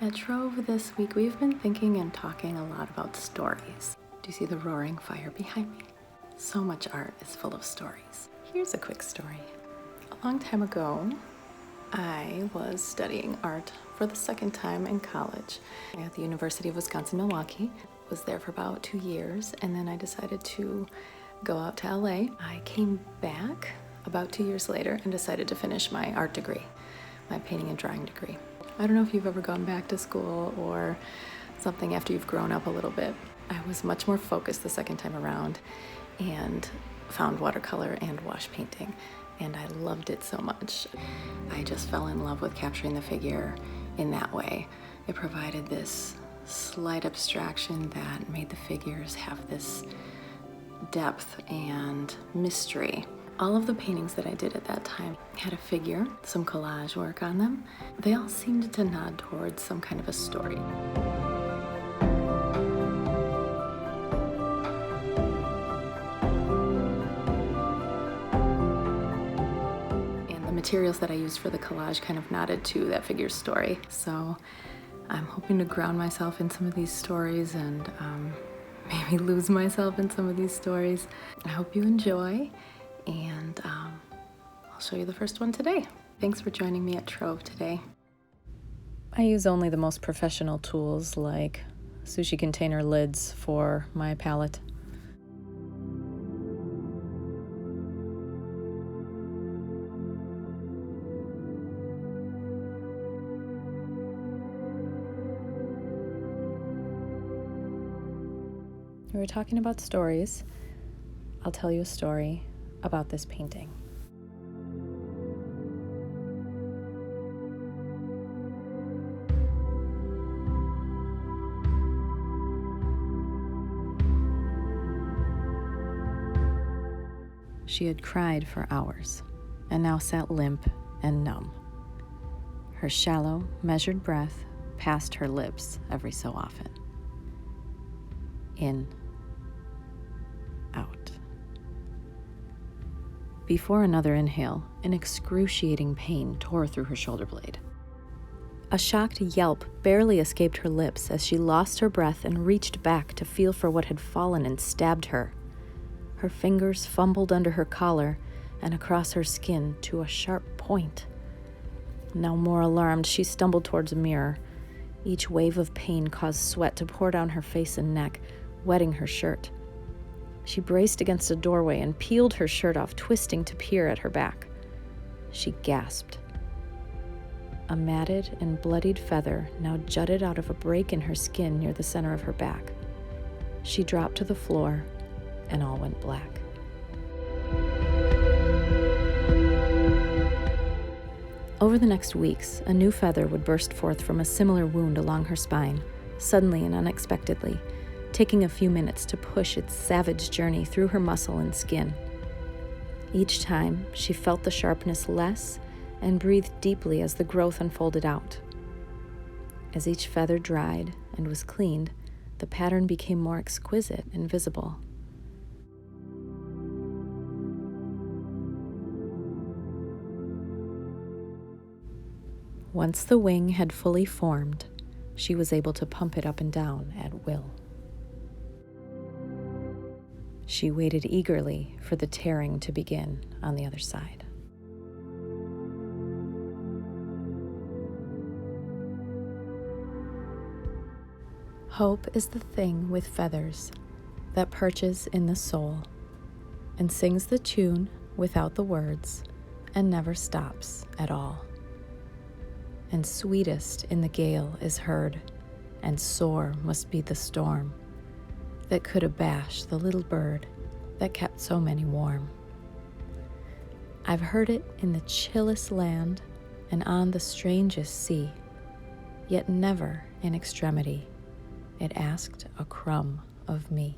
At Trove this week, we've been thinking and talking a lot about stories. Do you see the roaring fire behind me? So much art is full of stories. Here's a quick story. A long time ago, I was studying art for the second time in college at the University of Wisconsin-Milwaukee. Was there for about 2 years, and then I decided to go out to LA. I came back about 2 years later and decided to finish my art degree, my painting and drawing degree. I don't know if you've ever gone back to school or something after you've grown up a little bit. I was much more focused the second time around and found watercolor and wash painting, and I loved it so much. I just fell in love with capturing the figure in that way. It provided this slight abstraction that made the figures have this depth and mystery. All of the paintings that I did at that time had a figure, some collage work on them. They all seemed to nod towards some kind of a story. And the materials that I used for the collage kind of nodded to that figure's story. So I'm hoping to ground myself in some of these stories and maybe lose myself in some of these stories. I hope you enjoy. And I'll show you the first one today. Thanks for joining me at Trove today. I use only the most professional tools like sushi container lids for my palette. We were talking about stories. I'll tell you a story about this painting. She had cried for hours and now sat limp and numb. Her shallow, measured breath passed her lips every so often. In, out. Before another inhale, an excruciating pain tore through her shoulder blade. A shocked yelp barely escaped her lips as she lost her breath and reached back to feel for what had fallen and stabbed her. Her fingers fumbled under her collar and across her skin to a sharp point. Now more alarmed, she stumbled towards a mirror. Each wave of pain caused sweat to pour down her face and neck, wetting her shirt. She braced against a doorway and peeled her shirt off, twisting to peer at her back. She gasped. A matted and bloodied feather now jutted out of a break in her skin near the center of her back. She dropped to the floor, and all went black. Over the next weeks, a new feather would burst forth from a similar wound along her spine, suddenly and unexpectedly, taking a few minutes to push its savage journey through her muscle and skin. Each time, she felt the sharpness less and breathed deeply as the growth unfolded out. As each feather dried and was cleaned, the pattern became more exquisite and visible. Once the wing had fully formed, she was able to pump it up and down at will. She waited eagerly for the tearing to begin on the other side. Hope is the thing with feathers that perches in the soul and sings the tune without the words and never stops at all. And sweetest in the gale is heard, and sore must be the storm that could abash the little bird that kept so many warm. I've heard it in the chillest land and on the strangest sea, yet never in extremity it asked a crumb of me.